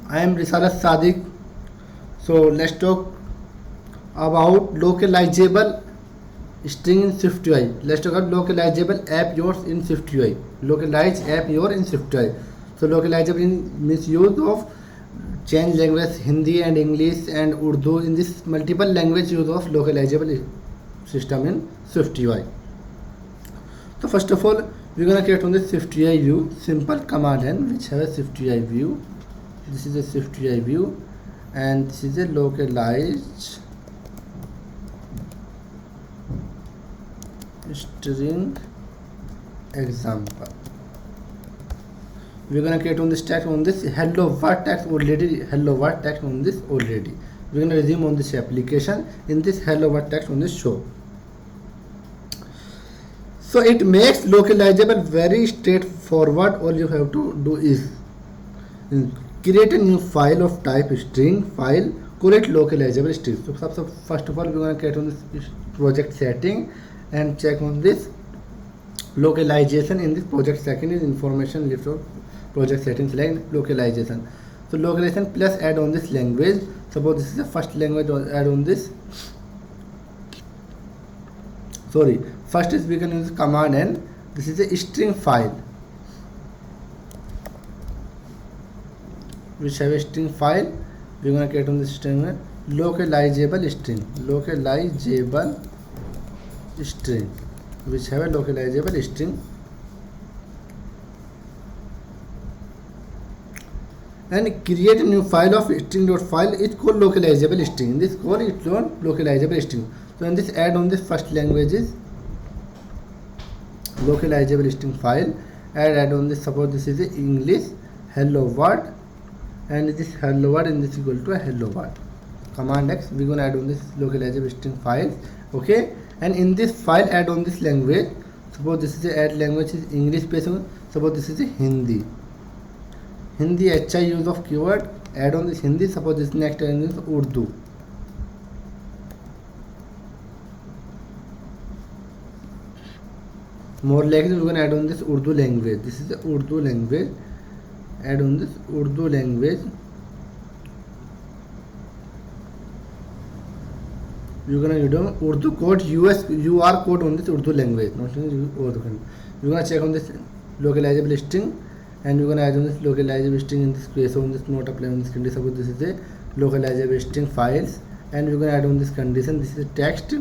I am Risalat Sadiq. So let's talk about localizable string in SwiftUI. Let's talk about localizable app yours in SwiftUI. Localized app your in SwiftUI. So localizable means use of change language Hindi and English and Urdu in this multiple language use of localizable system in SwiftUI. So first of all, we're gonna create on the SwiftUI view simple command N which have a SwiftUI view. This is a SwiftUI view and this is a localized string example. We're gonna create on this text on this hello world text already. Hello world text on this already. We're gonna resume on this application in this hello world text on this show. So it makes localizable very straightforward. All you have to do is create a new file of type string file, call it localizable string. So first of all we're going to create on this project setting and check on this localization in this project. Second is information list of project settings, select localization. So localization plus add on this language. Suppose this is the first language, add on this. Sorry, first is we can use command N. This is a string file which have a string file. We're going to create on this string localizable string which have a localizable string and create a new file of string.file. It's called localizable string. This call it called localizable string. So in this add on this first language is localizable string file, add on this. Suppose this is the English hello world and this hello world and this is equal to a hello world. Command X, we're going to add on this localizable string file. Okay, and in this file add on this language. Suppose this is the add language is English based on. Suppose this is a Hindi HI use of keyword, add on this Hindi. Suppose this next is Urdu. More like this, we're going to add on this Urdu language. This is the Urdu language. Add on this Urdu language. You're gonna use Urdu code UR code on this Urdu language. Not Urdu. You're gonna check on this localizable string and you're gonna add on this localizable string in this case on this not apply on this condition. Suppose this is a localizable string files and we're gonna add on this condition. This is a text.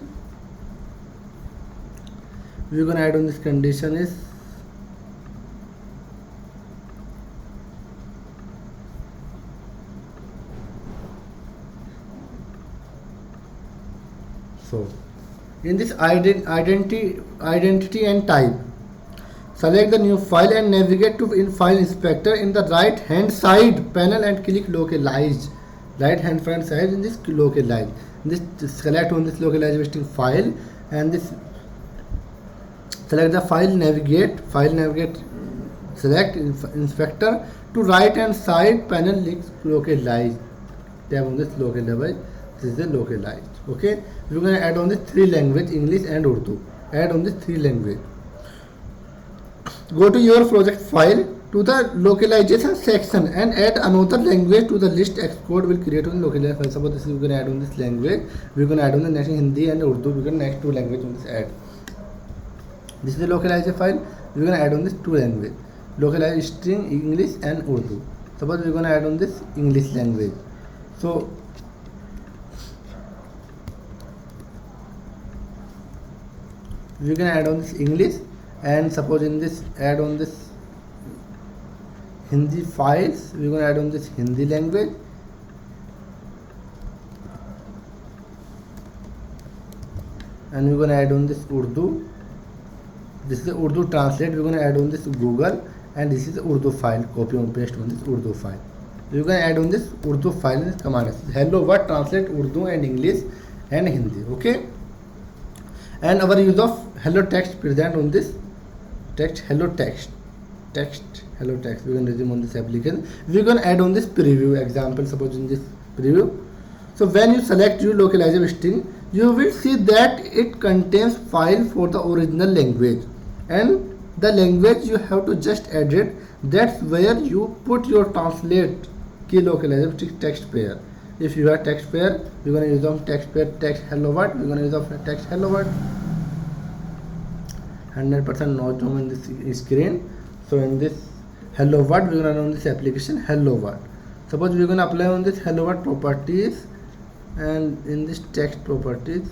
We're gonna add on this condition is so in this identity and type, select the new file and navigate to in file inspector in the right hand side panel and click localize. Right hand side in this localize. This select on this localizable string file and this select the file navigate select inspector to right hand side panel localize. Tap on this localize. This is the localized. Okay, we're going to add on the three language English and Urdu. Add on the three language. Go to your project file to the localization section and add another language to the list. Xcode will create on localized file. Suppose this is we're going to add on this language. We're going to add on the next Hindi and Urdu. We're going to next two language on this add. This is the localized file. We're going to add on this two language. Localized string English and Urdu. Suppose we're going to add on this English language. So we're going to add on this English and suppose in this add on this Hindi files. We're going to add on this Hindi language and we're going to add on this Urdu. This is the Urdu translate. We're going to add on this Google and this is the Urdu file. Copy and paste on this Urdu file. We're going to add on this Urdu file in this command. Hello world translate Urdu and English and Hindi. Okay, and our use of hello text present on this text hello text hello text. We're going to resume on this application. We're going to add on this preview example. Suppose in this preview, so when you select your localizable string, you will see that it contains file for the original language and the language you have to just edit. That's where you put your translate key localization text pair. If you have text pair, we're gonna use of text pair text hello world. We're gonna use of text hello world. 100% no zoom in this screen. So in this hello world, we're gonna run this application hello world. Suppose we're gonna apply on this hello world properties, and in this text properties,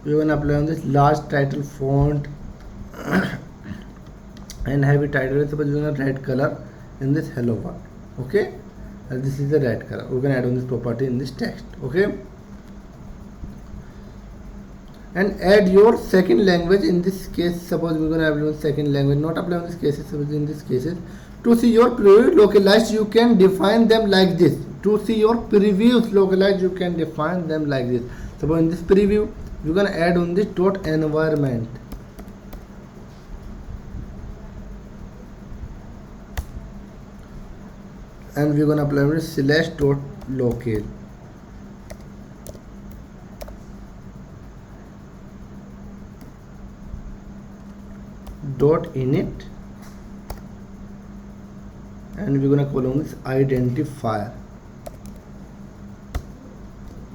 we're gonna apply on this large title font and heavy title. Suppose we're gonna red color in this hello world. Okay, and this is the red color. We're gonna add on this property in this text. Okay, and add your second language. In this case, suppose we're gonna apply on second language, not apply on this cases. Suppose in this cases, to see your preview localized, you can define them like this. To see your previews localized, you can define them like this. Suppose in this preview, we're gonna add on this dot environment. And we're gonna apply with slash dot local. Dot init, and we're gonna call on this identifier.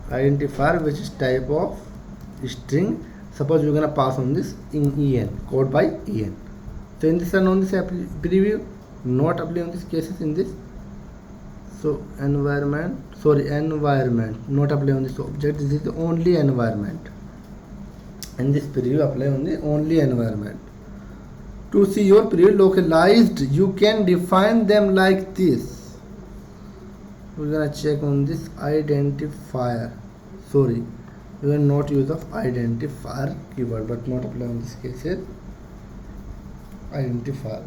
Identifier which is type of string. Suppose we're gonna pass on this in en, code by en. So in this one on this preview, not apply on this cases in this. So environment, not apply on this object. This is the only environment. In this preview, apply on the only environment. To see your preview localized, you can define them like this. We're gonna check on this identifier. Sorry, we will not use of identifier keyword, but not apply on this cases. Identifier.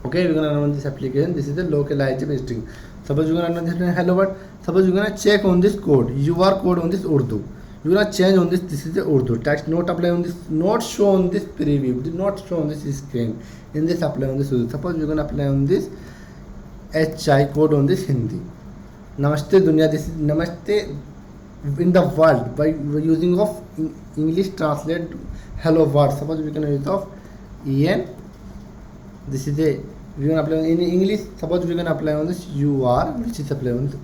Okay, we're gonna run this application. This is the localizable string. Suppose you're gonna run this hello world. Suppose you're gonna check on this code, UR code on this Urdu. You're gonna change on this. This is the Urdu text. Not apply on this. Not show on this preview. Did not show on this screen. In this apply on this Urdu. Suppose you're gonna apply on this HI code on this Hindi. Namaste dunya. This is Namaste in the world by using of English translate hello world. Suppose we can use of en. This is a we can apply in English. Suppose we can apply on this UR, which is apply on this.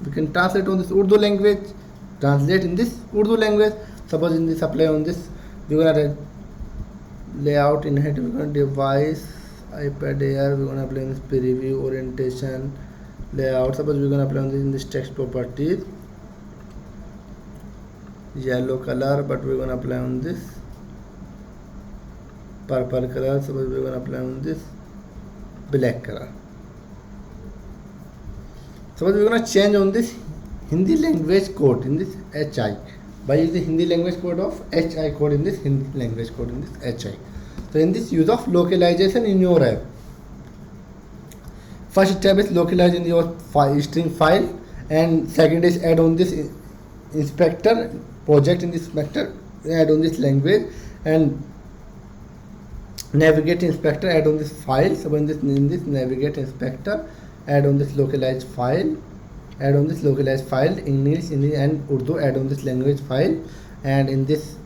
We can translate on this Urdu language. Translate in this Urdu language. Suppose in this apply on this, we're gonna layout in it. We're gonna device iPad Air. We're gonna apply on this preview orientation layout. Suppose we're gonna apply on this in this text properties yellow color, but we're gonna apply on this purple color. Suppose we're gonna apply on this black color. Suppose we're gonna change on this Hindi language code in this HI by using Hindi language code of HI code in this Hindi language code in this HI. So in this use of localization in your app, first step is localize in your string file, and second is add on this inspector project in this inspector, add on this language, and navigate inspector, add on this file. So in this navigate inspector, add on this localized file, add on this localized file English, Hindi and Urdu, add on this language file, and in this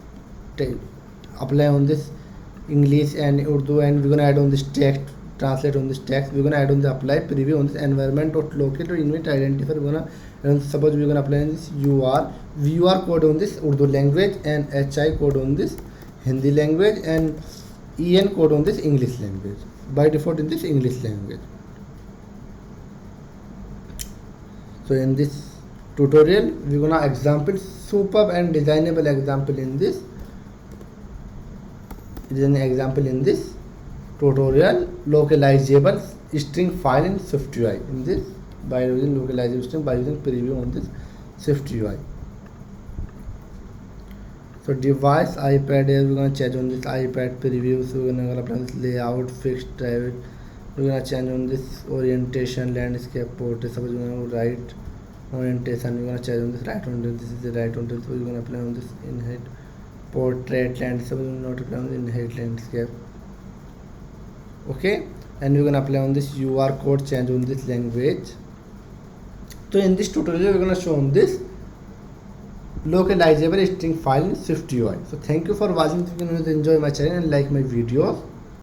apply on this English and Urdu, and we're gonna add on this text, translate on this text. We're gonna add on the apply preview on this environment dot locate or init identifier. We're gonna, and suppose we're gonna apply on this UR code on this Urdu language, and HI code on this Hindi language, and EN code on this English language. By default in this English language. So in this tutorial, we're gonna example superb and designable example in this. It is an example in this tutorial localizable string file in SwiftUI. In this, by using localizable string, by using preview on this SwiftUI. So device iPad Air, we're gonna change on this iPad preview. So we're gonna apply this layout, fixed private. We're gonna change on this orientation, landscape, portrait. Suppose we're gonna write orientation. We're gonna change on this right orientation. This is the right orientation. So we're gonna apply on this inherit portrait landscape. Suppose we're not apply on the inherit landscape. Okay, and we're gonna apply on this UR code, change on this language. So in this tutorial, we're gonna show on this localizable string file in SwiftUI. So thank you for watching. If you can enjoy my channel and like my videos.